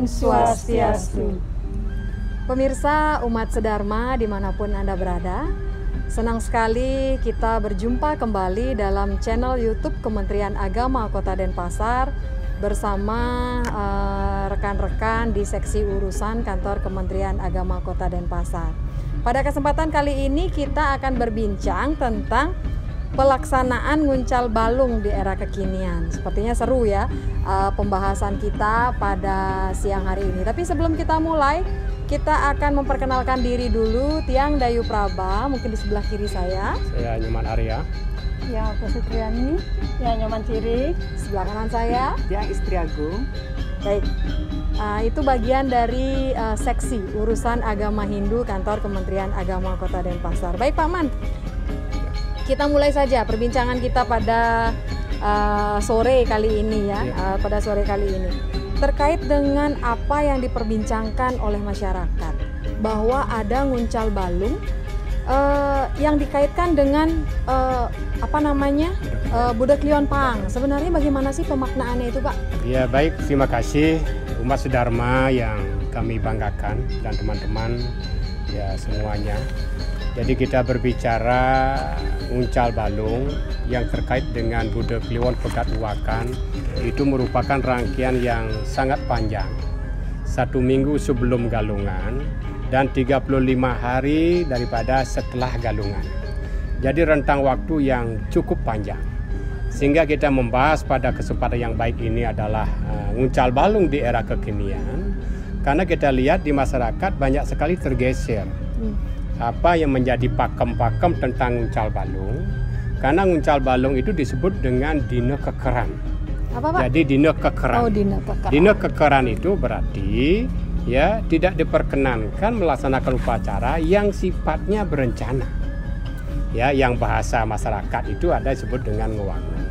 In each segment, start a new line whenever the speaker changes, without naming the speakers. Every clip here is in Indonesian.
Swastiastu. Pemirsa umat sedharma dimanapun Anda berada, senang sekali kita berjumpa kembali dalam channel YouTube Kementerian Agama Kota Denpasar bersama rekan-rekan di seksi urusan kantor Kementerian Agama Kota Denpasar. Pada kesempatan kali ini kita akan berbincang tentang pelaksanaan nguncal balung di era kekinian. Sepertinya seru ya pembahasan kita pada siang hari ini. Tapi sebelum kita mulai, kita akan memperkenalkan diri dulu. Tiang Dayu Praba, mungkin di sebelah kiri saya.
Saya Nyoman Arya.
Ya, aku Sutriani. Ya, Nyoman Ciri.
Sebelah kanan saya.
Ya, Istri Agung.
Baik. Itu bagian dari seksi urusan agama Hindu kantor Kementerian Agama Kota Denpasar. Baik Pak Man, kita mulai saja perbincangan kita pada sore kali ini ya, pada sore kali ini terkait dengan apa yang diperbincangkan oleh masyarakat bahwa ada nguncal balung yang dikaitkan dengan Budak Kliwon Pang. Sebenarnya bagaimana sih pemaknaannya itu Pak?
Ya baik, terima kasih umat sedharma yang kami banggakan dan teman-teman ya semuanya. Jadi kita berbicara nguncal balung yang terkait dengan Budak Kliwon Pegat Uwakan. Itu merupakan rangkaian yang sangat panjang. 1 minggu sebelum galungan dan 35 hari daripada setelah galungan. Jadi rentang waktu yang cukup panjang. Sehingga kita membahas pada kesempatan yang baik ini adalah nguncal balung di era kekinian. Karena kita lihat di masyarakat banyak sekali tergeser. Apa yang menjadi pakem-pakem tentang nguncal balung, karena nguncal balung itu disebut dengan dina kekeran.
Apa Pak?
Jadi dina kekeran.
Oh, dina kekeran.
Dina kekeran itu berarti ya tidak diperkenankan melaksanakan upacara yang sifatnya berencana. Ya, yang bahasa masyarakat itu ada disebut dengan ngewangun.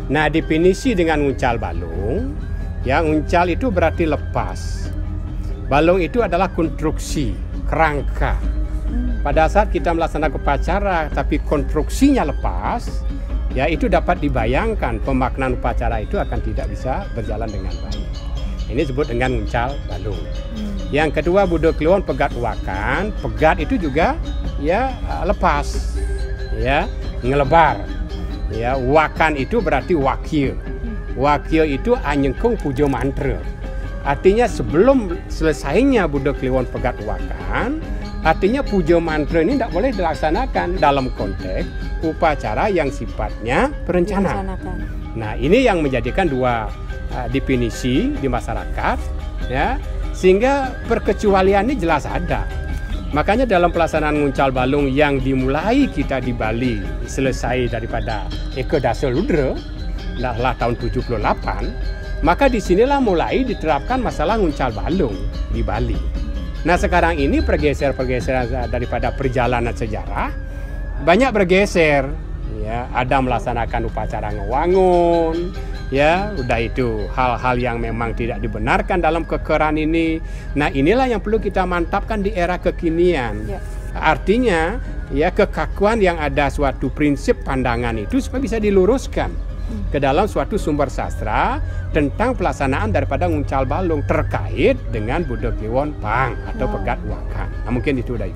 Nah, definisi dengan nguncal balung, ya nguncal itu berarti lepas. Balung itu adalah konstruksi, kerangka. Pada saat kita melaksanakan upacara tapi konstruksinya lepas, ya itu dapat dibayangkan pemaknaan upacara itu akan tidak bisa berjalan dengan baik. Ini disebut dengan nguncal balung. Yang kedua, Budak Kliwon Pegat Uwakan. Pegat itu juga ya lepas, ya ngelebar. Ya, wakan itu berarti wakil. Wakil itu anyengkung pujo mantra. Artinya sebelum selesainya Budak Kliwon Pegat Uwakan, artinya puja mantra ini tidak boleh dilaksanakan dalam konteks upacara yang sifatnya berencana. Nah, ini yang menjadikan dua definisi di masyarakat, ya, sehingga perkecualian ini jelas ada. Makanya dalam pelaksanaan nguncal balung yang dimulai kita di Bali selesai daripada Eka Dasa Ludra, lah tahun 78, maka disinilah mulai diterapkan masalah nguncal balung di Bali. Nah sekarang ini pergeseran daripada perjalanan sejarah banyak bergeser, ya ada melaksanakan upacara ngewangun, ya udah itu hal-hal yang memang tidak dibenarkan dalam kekeran ini. Nah inilah yang perlu kita mantapkan di era kekinian. Ya. Artinya ya kekakuan yang ada suatu prinsip pandangan itu supaya bisa diluruskan ke dalam suatu sumber sastra tentang pelaksanaan daripada nguncal balung terkait dengan Budak Kliwon Pang atau Pegat Uwakan. Nah, mungkin itu udah.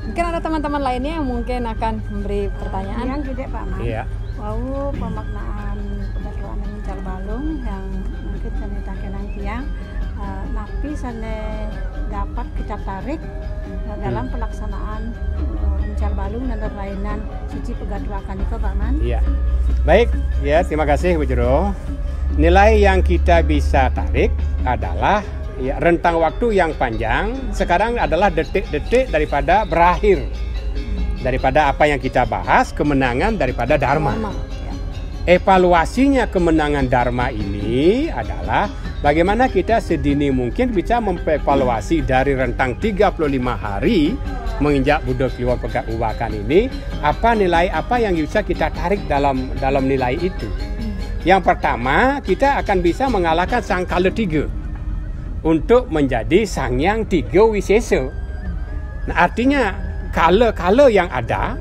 Mungkin ada teman-teman lainnya yang mungkin akan memberi pertanyaan.
Yang gede Pak Man.
Iya.
Wow, pemaknaan Pegat Uwakan nguncal balung yang mungkin saya takenan tiang, napi sana dapat kita tarik dalam pelaksanaan nguncal balung dan permainan suci Pegat Uwakan itu Pak Man.
Iya. Baik, ya terima kasih Bu Jero. Nilai yang kita bisa tarik adalah ya, rentang waktu yang panjang. Sekarang adalah detik-detik daripada berakhir daripada apa yang kita bahas, kemenangan daripada Dharma. Evaluasinya kemenangan Dharma ini adalah bagaimana kita sedini mungkin bisa mempevaluasi dari rentang 35 hari menginjak Budak Kliwon Pegat Uwakan ini, apa nilai apa yang bisa kita tarik dalam nilai itu. Yang pertama, kita akan bisa mengalahkan Sang Kala Tiga untuk menjadi Sangyang Tiga Wisesa. Nah, artinya kala-kala yang ada,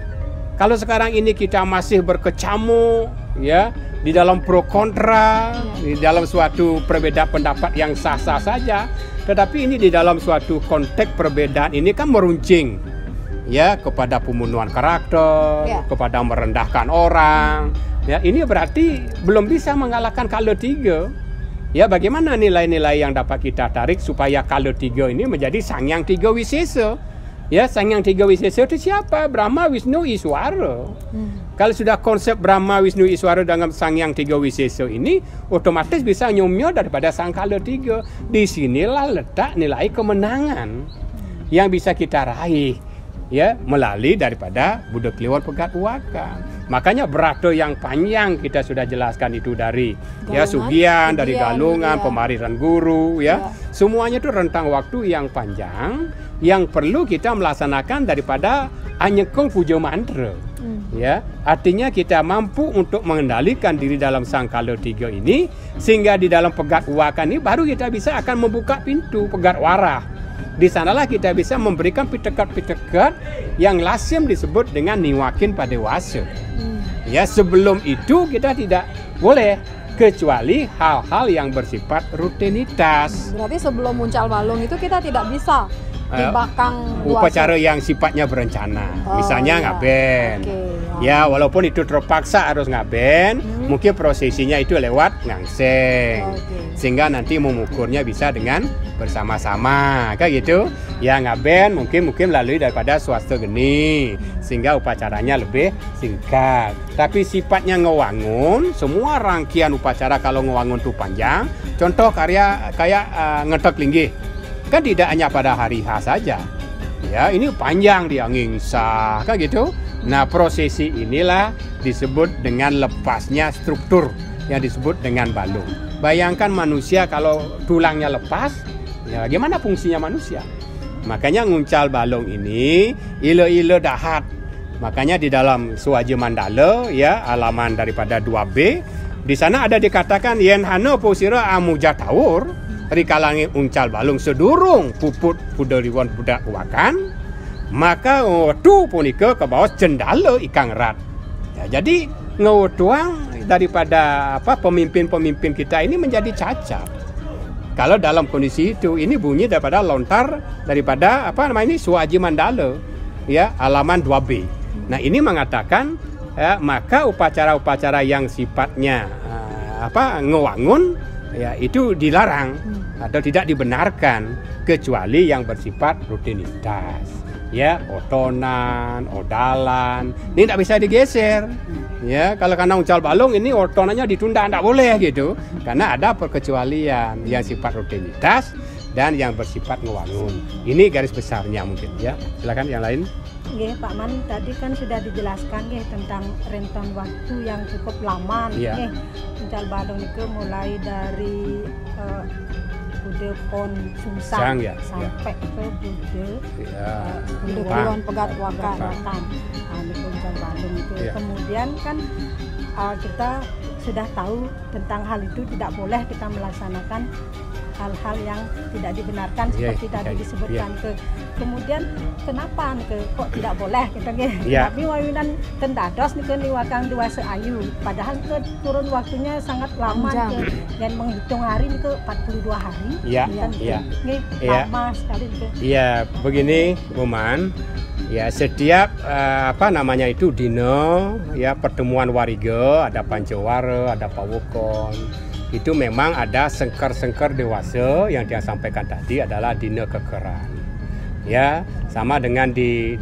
kalau sekarang ini kita masih berkecamuk ya di dalam pro kontra, di dalam suatu perbedaan pendapat yang sah-sah saja, Tetapi ini di dalam suatu konteks perbedaan ini kan meruncing ya kepada pembunuhan karakter,
Ya.
kepada merendahkan orang. Ya, ini berarti belum bisa mengalahkan Kala 3. Ya, bagaimana nilai-nilai yang dapat kita tarik supaya Kala 3 ini menjadi Sang Hyang Tiga Wisesa? Ya, Sang Hyang Tiga Wisesa itu siapa? Brahma, Wisnu, Iswara. Kalau sudah konsep Brahma, Wisnu, Iswara dengan Sang Hyang Tiga Wisesa ini, otomatis bisa nyomyo daripada Sang Kala 3. Disinilah letak nilai kemenangan yang bisa kita raih, ya, melalui daripada Buddha Kliwon Pegat Waka. Makanya brata yang panjang kita sudah jelaskan itu dari ya Sugian, dari Galungan, Pemariran Guru, ya. Semuanya itu rentang waktu yang panjang yang perlu kita melaksanakan daripada Anyekong Puja Mantra. Ya, artinya kita mampu untuk mengendalikan diri dalam Sang Kala 3 ini, sehingga di dalam Pegat Waka ini baru kita bisa akan membuka pintu Pegat Warah. Di sanalah kita bisa memberikan pitekat-pitekat yang lazim disebut dengan Niwakin Padewasa. Ya, sebelum itu kita tidak boleh, kecuali hal-hal yang bersifat rutinitas.
Berarti sebelum muncal balung itu kita tidak bisa di bakang
upacara yang sifatnya berencana. Misalnya ngaben. Ya, walaupun itu terpaksa harus ngaben, mungkin prosesinya itu lewat ngangseng. Sehingga nanti mengukurnya bisa dengan bersama-sama, kayak gitu. Ya, ngaben mungkin melalui daripada swasta geni, sehingga upacaranya lebih singkat. Tapi sifatnya ngewangun, semua rangkaian upacara kalau ngewangun itu panjang. Contoh kayak ngetok linggih. Kan tidak hanya pada hari H saja. Ya, ini panjang dia ngingsa, kan gitu. Nah, prosesi inilah disebut dengan lepasnya struktur yang disebut dengan balung. Bayangkan manusia kalau tulangnya lepas, ya bagaimana fungsinya manusia? Makanya nguncal balung ini ilo-ilo dahat. Makanya di dalam Suwaji Mandala, ya, halaman daripada 2B, di sana ada dikatakan yen hana posira amuja tawur rikalangi uncal balung sedurung puput Pudaliwon budak wakan, maka ngotu punika ke bawah cendala ikang rat. Ya, jadi ngotuang daripada pemimpin-pemimpin kita ini menjadi cacat. Kalau dalam kondisi itu, ini bunyi daripada lontar daripada ini Suwaji Mandala, ya, halaman 2B. Nah, ini mengatakan ya, maka upacara-upacara yang sifatnya ngewangun, ya, itu dilarang atau tidak dibenarkan kecuali yang bersifat rutinitas, ya, otonan, odalan, ini tidak bisa digeser, ya. Kalau karena uncal balung ini otonannya ditunda, tidak boleh gitu, karena ada perkecualian yang sifat rutinitas dan yang bersifat ngewangun. Ini garis besarnya mungkin, ya. Silakan yang lain.
Nggih, Pak Man, tadi kan sudah dijelaskan nggih tentang rentan waktu yang cukup lama nggih. Uncal balung itu mulai dari Buddha Pon Sungsang sampai ke Buddha
Kliwon Pegat Waka.
Uncal balung itu. Kemudian kan kita sudah tahu tentang hal itu, tidak boleh kita melaksanakan hal-hal yang tidak dibenarkan seperti tadi disebutkan. Kemudian kenapa kok tidak boleh kita tapi wawinan tendados niwakang dua seayu, padahal kurun waktunya sangat lama dan menghitung hari itu 42 hari. Lama sekali.
Iya, begini Buman. Ya, setiap itu dino, ya, pertemuan wariga, ada Pancawara, ada Pawukon. Itu memang ada sengker-sengker dewasa yang dia sampaikan tadi adalah dina kekeran. Ya, sama dengan di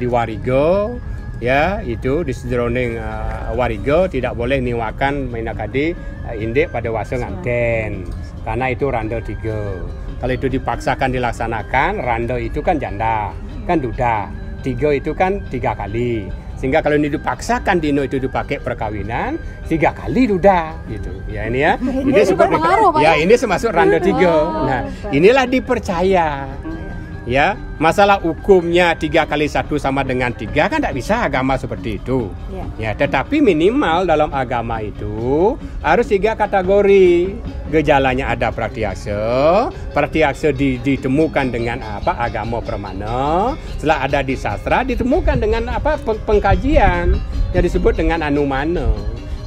wariga, ya, itu di sejroning wariga tidak boleh niwakan mainakadi indik pada wasa nganten, karena itu randa 3. Kalau itu dipaksakan dilaksanakan, randa itu kan janda, kan duda, 3 itu kan 3 kali. Sehingga kalau ini dipaksakan dino itu dipakai perkawinan 3 kali duda gitu. Ya, ini ya. Ini ini termasuk randa 3. Nah, inilah dipercaya. Ya, masalah hukumnya 3 kali 1 sama dengan 3 kan tidak bisa agama seperti itu. Ya, tetapi minimal dalam agama itu harus 3 kategori. Gejalanya ada pratyaksa ditemukan dengan agama pramana. Setelah ada di sastra ditemukan dengan pengkajian yang disebut dengan anumana.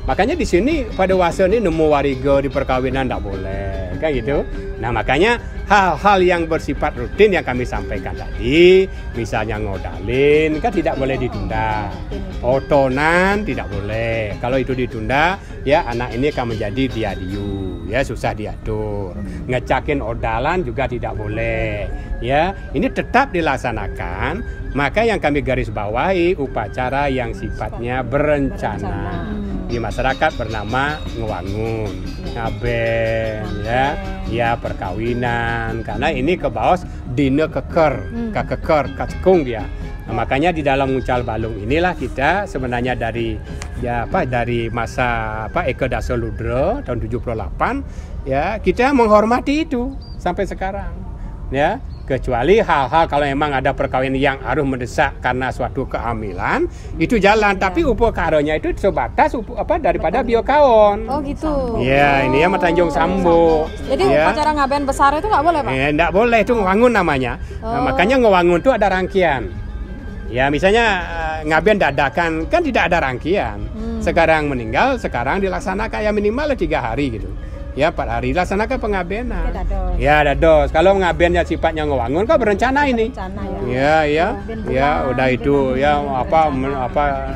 Makanya di sini pada wasa ini nemu wariga di perkawinan tidak boleh. kan gitu. Nah makanya hal-hal yang bersifat rutin yang kami sampaikan tadi, misalnya ngodalin kan tidak boleh ditunda, otonan tidak boleh. Kalau itu ditunda, ya anak ini akan menjadi diadiu, ya susah diatur. Ngecakin odalan juga tidak boleh, ya ini tetap dilaksanakan. Maka yang kami garis bawahi upacara yang sifatnya berencana. Di masyarakat bernama ngewangun, ngaben, ya perkawinan. Karena ini ke bawah dina keker, kacekung dia. Nah, makanya di dalam Nguncal Balung inilah kita sebenarnya dari dari masa Eka Dasa Ludra tahun 78 ya kita menghormati itu sampai sekarang ya. Kecuali hal-hal kalau memang ada perkawinan yang harus mendesak karena suatu kehamilan itu jalan, tapi upacaranya itu sebatas daripada biokawon.
Oh gitu.
Ya, ini ya Tanjung Sambo.
Jadi
ya.
upacara ngaben besar itu nggak boleh, Pak?
Nggak boleh, itu ngewangun namanya. Nah, makanya ngewangun itu ada rangkaian. Ya, misalnya ngaben dadakan kan tidak ada rangkaian. Sekarang meninggal, sekarang dilaksanakan ya minimal 3 hari gitu. Ya 4 hari laksanakan pengabenan. Ya dados. Kalau ngabennya sifatnya ngewangun kan berencana ini. Ya udah itu ya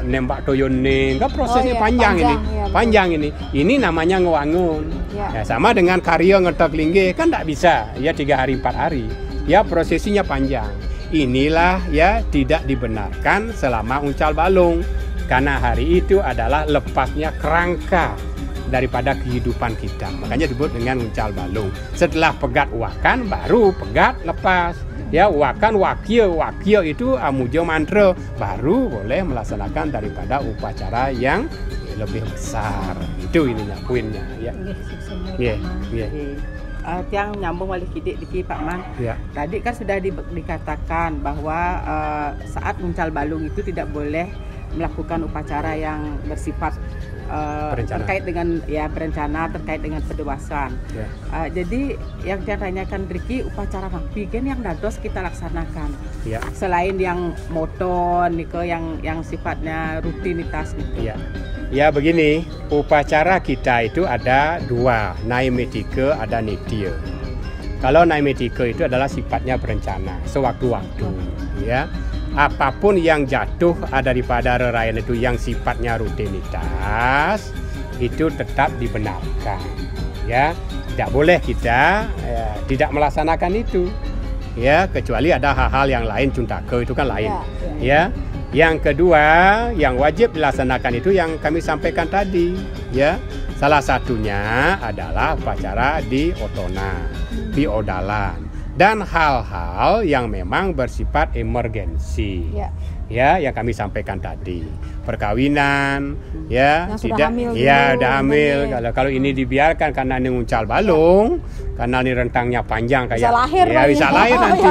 nembak toyoning kan prosesnya panjang ini. Panjang ini. Ini namanya ngewangun. Ya sama dengan karya ngetok lingge kan tidak bisa ya 3 hari 4 hari. Ya prosesinya panjang. Inilah ya tidak dibenarkan selama Nguncal Balung karena hari itu adalah lepasnya kerangka daripada kehidupan kita. Makanya disebut dengan Nguncal Balung. Setelah pegat wakan baru pegat lepas. Ya wakan wakil itu amujo mantra baru boleh melaksanakan daripada upacara yang lebih besar. Itu ininya poinnya ya.
Yang nyambung balik dikit Pak Man. Ya. Tadi kan sudah dikatakan bahwa saat Nguncal Balung itu tidak boleh melakukan upacara yang bersifat terkait dengan berencana terkait dengan pendewasaan. Jadi yang saya tanyakan Riki, upacara napi kan yang dados kita laksanakan. Selain yang moton niko yang sifatnya rutinitas gitu.
Ya begini, upacara kita itu ada 2, naimetike ada nitya. Kalau naimetike itu adalah sifatnya berencana, sewaktu-waktu, ya. Apapun yang jatuh daripada reraian itu yang sifatnya rutinitas itu tetap dibenarkan, ya. Tidak boleh kita tidak melaksanakan itu, ya. Kecuali ada hal-hal yang lain, cuntake itu kan lain, ya. Yang kedua, yang wajib dilaksanakan itu yang kami sampaikan tadi, ya. Salah satunya adalah upacara di otona, di odalan. Dan hal-hal yang memang bersifat emergensi, ya yang kami sampaikan tadi, perkawinan, ya
yang
tidak, udah hamil. Kalau ini dibiarkan karena ini Nguncal Balung, karena ini rentangnya panjang kayak, bisa lahir nanti,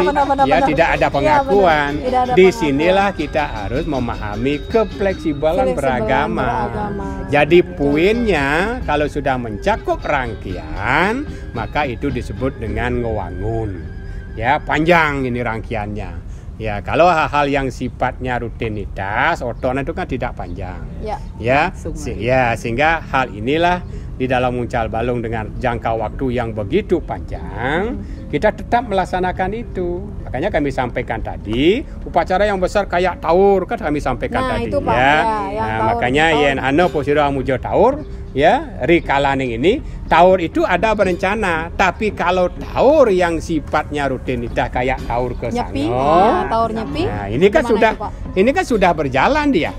tidak ada pengakuan. Disinilah kita harus memahami kefleksibelan beragama. Jadi poinnya kalau sudah mencakup rangkaian, maka itu disebut dengan ngewangun. Ya panjang ini rangkaiannya. Ya kalau hal-hal yang sifatnya rutinitas, otonan itu kan tidak panjang. Sehingga hal inilah di dalam Nguncal Balung dengan jangka waktu yang begitu panjang, kita tetap melaksanakan itu. Makanya kami sampaikan tadi, upacara yang besar kayak taur kan kami sampaikan tadi.
Itu, Pak,
makanya yen ana posiro amujo taur, ya rikalaning ini taur itu ada berencana, tapi kalau taur yang sifatnya rutinitas kayak taur kesango,
taur nyepi,
nah ini kan sudah berjalan dia.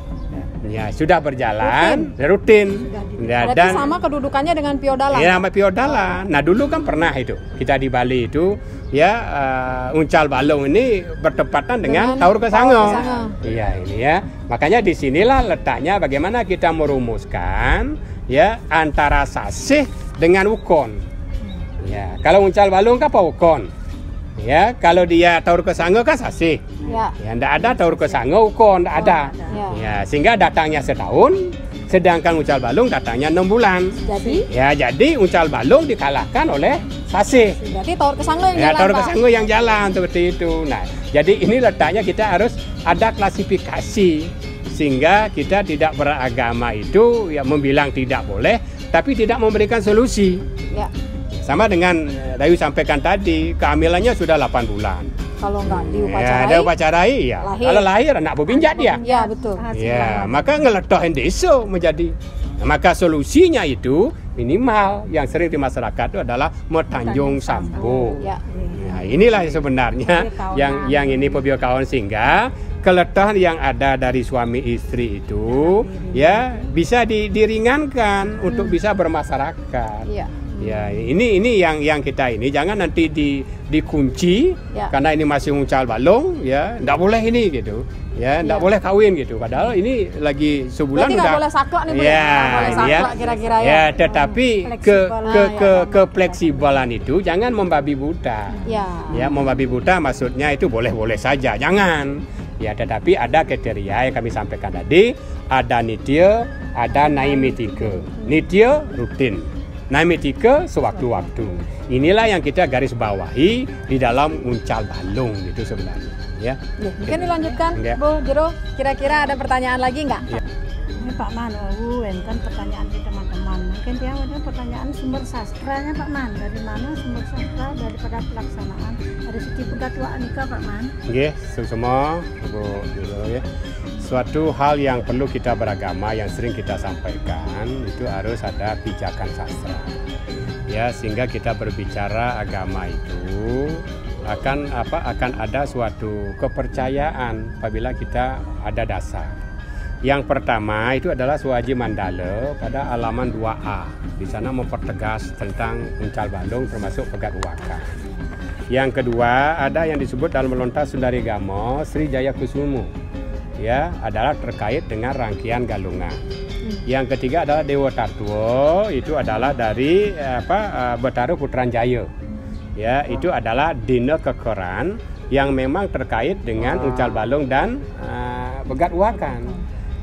Ya sudah berjalan rutin.
Dan sama kedudukannya dengan piodalan.
Ya sama piodalan. Nah dulu kan pernah itu kita di Bali itu Nguncal Balung ini bertepatan dengan taur kesango. Iya ini ya. Makanya disinilah letaknya bagaimana kita merumuskan ya antara sasih dengan ukon. Ya kalau Nguncal Balung kan apa ukon? Ya kalau dia taur kesango kan sasih. Ya enggak ada taur kesango ukon, enggak ada. Ya sehingga datangnya setahun, sedangkan Nguncal Balung datangnya 6 bulan. Jadi Nguncal Balung dikalahkan oleh sasih.
Berarti taur kesango yang jalan.
Taur kesango yang jalan seperti itu. Nah, jadi ini letaknya kita harus ada klasifikasi sehingga kita tidak beragama itu ya membilang tidak boleh tapi tidak memberikan solusi. sama dengan Dayu sampaikan tadi, kehamilannya sudah 8 bulan.
Kalau nggak
Ya,
diupacarai,
ada upacarai ya.
lahir.
Kalau lahir anak berpinjat dia.
ya betul.
Ya, maka ngeletohin desa menjadi. Maka solusinya itu minimal yang sering di masyarakat itu adalah metanjung sambo.
Ya.
Nah, inilah sebenarnya yang ini pembiakawan, sehingga keletahan yang ada dari suami istri itu ya bisa diringankan untuk bisa bermasyarakat.
Iya.
Ya, ini yang kita ini jangan nanti dikunci
Ya.
karena ini masih uncal balung ya, enggak boleh ini gitu. Ya, enggak
Ya.
boleh kawin gitu. Padahal ini lagi sebulan
Berarti
udah.
nggak boleh saklek nih Bu,
Ya,
nggak boleh saklek
ya.
kira-kira ya.
Ya, tetapi
Fleksibel.
ke fleksibelan itu jangan membabi buta.
Ya.
Ya, membabi buta maksudnya itu boleh-boleh saja, jangan. Ya, tetapi ada kriteria yang kami sampaikan tadi, ada nitya, ada naimitike. Nitya rutin, naimitike sewaktu-waktu. Inilah yang kita garis bawahi di dalam uncal balung itu sebenarnya. Ya.
Ya, mungkin dilanjutkan
Ya.
Bu Jero, kira-kira ada pertanyaan lagi nggak?
Ya.
Ini Pak Man, kan pertanyaan di teman-teman. Mungkin dia ada pertanyaan sumber sastranya Pak Man. Dari mana sumber sastra daripada pelaksanaan dari segi pegatuan nikah Pak Man?
Nggih, semua Bu Jero ya. Suatu hal yang perlu kita beragama yang sering kita sampaikan itu harus ada pijakan sastra. Ya, sehingga kita berbicara agama itu akan ada suatu kepercayaan apabila kita ada dasar. Yang pertama itu adalah Suwaji Mandala pada halaman 2A. Di sana mempertegas tentang uncal balung termasuk pegat uwaka. Yang kedua ada yang disebut dalam melontar Sundari Gamo Sri Jaya Kusumo. Ya, adalah terkait dengan rangkaian galungan. Yang ketiga adalah Dewa Tatwa, itu adalah dari Betara Putran Jaya. Ya, itu adalah dina kekeran yang memang terkait dengan uncal balung dan pegat uwakan.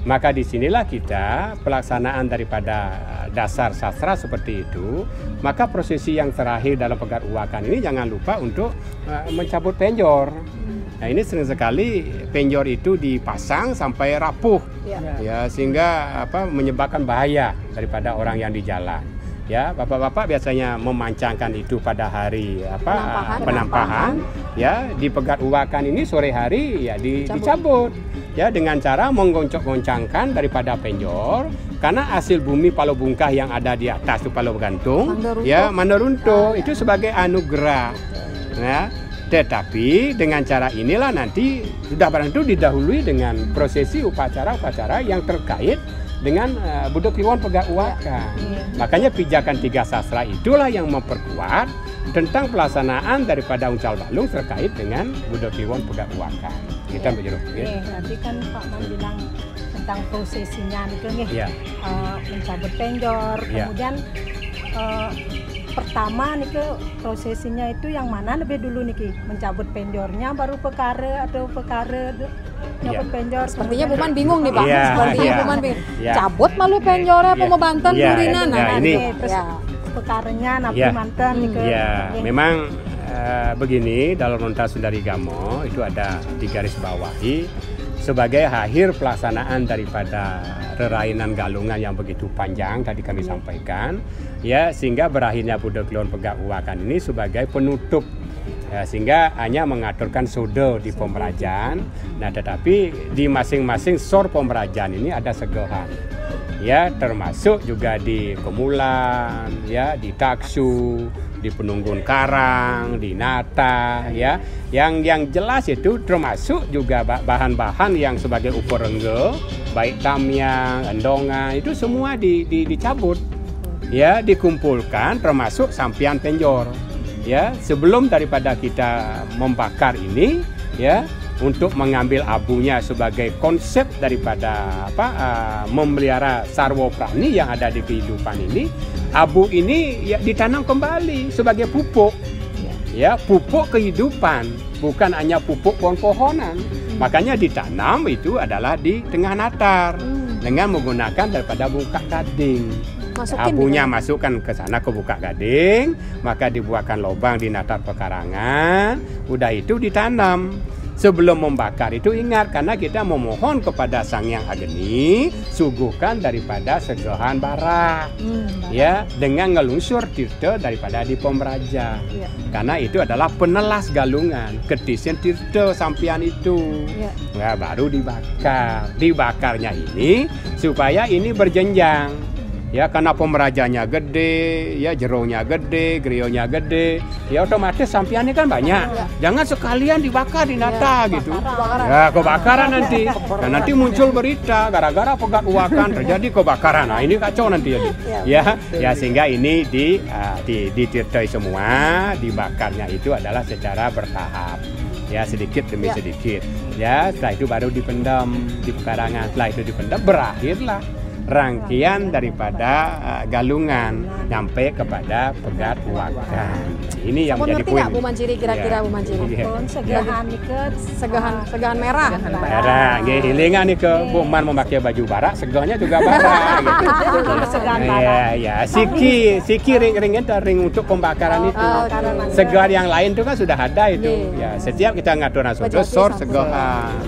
Maka disinilah kita pelaksanaan daripada dasar sastra seperti itu. Maka prosesi yang terakhir dalam pegat uwakan ini jangan lupa untuk mencabut penjor. Nah, ini sering sekali penjor itu dipasang sampai rapuh, ya sehingga menyebabkan bahaya daripada orang yang di jalan. Ya, bapak-bapak biasanya memancangkan itu pada hari penampahan. Ya, di pegat uwakan ini sore hari ya dicabut. Ya, dengan cara menggoncang-goncangkan daripada penjor, karena hasil bumi Palo Bungkah yang ada di atas itu Palo Gantung, ya Mandaruntuh itu sebagai anugerah. Ya, tetapi dengan cara inilah nanti sudah barang itu didahului dengan prosesi upacara-upacara yang terkait dengan Budo Kliwon pegat uwaka. Makanya pijakan 3 sastra itulah yang memperkuat tentang pelaksanaan daripada uncal balung terkait dengan Budo Kliwon pegat uwaka. Kita berjeruk.
Tadi kan Pak Man bilang tentang prosesinya itu nih, mencabut penjor, kemudian pertama nih prosesinya itu yang mana lebih dulu nih, mencabut penjornya baru pekare atau pekare nyabut penjor.
Sepertinya Bu Man bingung nih Pak.
Iya,
Sepertinya
iya.
Bu Man bingung.
Iya.
Cabut malu penjornya apa mau banten durinan.
Nah, ini
Terus pekarenya napi
Iya.
mantan nih
ya, memang begini dalam Lontar Sundari Gamo itu ada di garis bawahi sebagai akhir pelaksanaan daripada rerainan galungan yang begitu panjang tadi kami sampaikan, ya sehingga berakhirnya Budo Kliwon pegat uwakan ini sebagai penutup. Ya, sehingga hanya mengaturkan sodo di pemerajan. Nah, tetapi di masing-masing sor pemerajan ini ada segehan. Ya, termasuk juga di Kemulan, ya, di Taksu, di Penunggun Karang, di Nata, ya. Yang jelas itu termasuk juga bahan-bahan yang sebagai uporengge, baik tamyang, endongan, itu semua dicabut. Ya, dikumpulkan termasuk sampian penjor. Ya, sebelum daripada kita membakar ini, ya, untuk mengambil abunya sebagai konsep daripada memelihara sarwo prani yang ada di kehidupan ini, abu ini ya ditanam kembali sebagai pupuk. Ya, pupuk kehidupan, bukan hanya pupuk pohon-pohonan. Makanya ditanam itu adalah di tengah natar dengan menggunakan daripada buka gading. Abunya masukkan ke sana ke buka gading, maka dibuatkan lubang di natar pekarangan, udah itu ditanam. sebelum membakar itu ingat, karena kita memohon kepada Sang Hyang Ageni suguhkan daripada segahan bara, ya, dengan ngelusur tirta daripada di Pemraja, karena itu adalah penelas galungan ketisen tirta sampian itu, nah, baru dibakar. Dibakarnya ini supaya ini berjenjang. Ya, karena pemerajanya gede, ya jeronya gede, grionya gede, ya otomatis sampiannya kan banyak. Jangan sekalian dibakar di nata gitu. Ya, kebakaran nanti. Dan nanti muncul berita gara-gara pegat uakan terjadi kebakaran. Nah, ini kacau nanti jadi. Ya, sehingga ini ditirtai semua, dibakarnya itu adalah secara bertahap. Ya, sedikit demi sedikit. Ya, setelah itu baru dipendam di pekarangan. Setelah itu dipendam, berakhirlah rangkaian daripada galungan nyampe kepada pegat uakan. Ini yang menjadi poin.
Bu Manciri, kira-kira Bu Manciri?
Segahan iket,
segahan merah.
Merah, hilingan nih ke Bu Man memakai baju barak, segahnya juga barak. Gitu.
Segahan barak.
Ya, siki ring-ringnya ring untuk pembakaran itu. Segah yang lain itu kan sudah ada itu. Ya, setiap kita ngatur nasodo, segahan.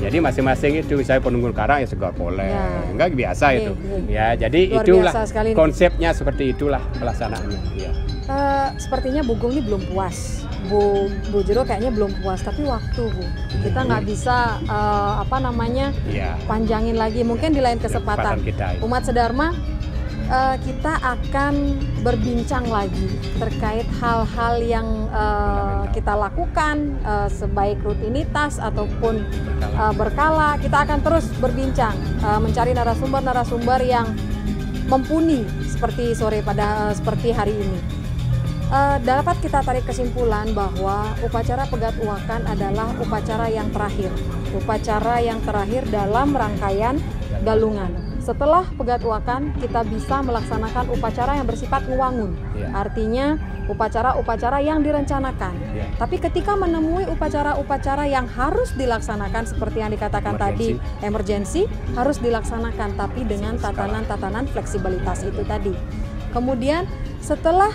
Jadi masing-masing itu, saya penunggu karang ya segar poleng, enggak biasa itu. Ya, jadi
luar
itulah konsepnya seperti itulah pelaksanaannya. Ya.
Sepertinya Bu Gung ini belum puas, Bu Jero kayaknya belum puas, tapi waktu Bu, kita nggak bisa panjangin lagi, mungkin di lain kesempatan. Umat Sedharma, kita akan berbincang lagi terkait hal-hal yang kita lakukan, sebaik rutinitas ataupun berkala. Kita akan terus berbincang, mencari narasumber yang mumpuni seperti seperti hari ini. Dapat kita tarik kesimpulan bahwa upacara pegat uakan adalah upacara yang terakhir dalam rangkaian galungan. Setelah pegat uakan, kita bisa melaksanakan upacara yang bersifat ngewangun. Artinya upacara-upacara yang direncanakan. Tapi ketika menemui upacara-upacara yang harus dilaksanakan seperti yang dikatakan tadi, emergensi, harus dilaksanakan tapi dengan tatanan-tatanan fleksibilitas itu tadi. Kemudian setelah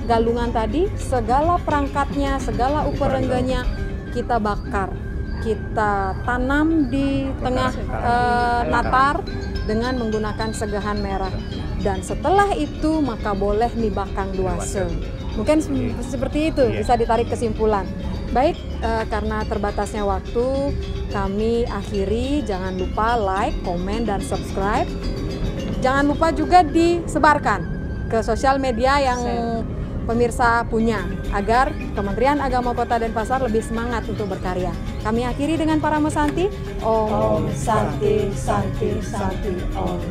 galungan tadi, segala perangkatnya, segala uparengganya kita bakar. Kita tanam di tengah natar dengan menggunakan segahan merah, dan setelah itu maka boleh nibakang duase. Mungkin seperti itu bisa ditarik kesimpulan. Baik, karena terbatasnya waktu, kami akhiri. Jangan lupa like, komen, dan subscribe. Jangan lupa juga disebarkan ke sosial media yang pemirsa punya, agar Kementerian Agama Kota Denpasar lebih semangat untuk berkarya. Kami akhiri dengan Parama Santi. Om Santi Santi Santi Om.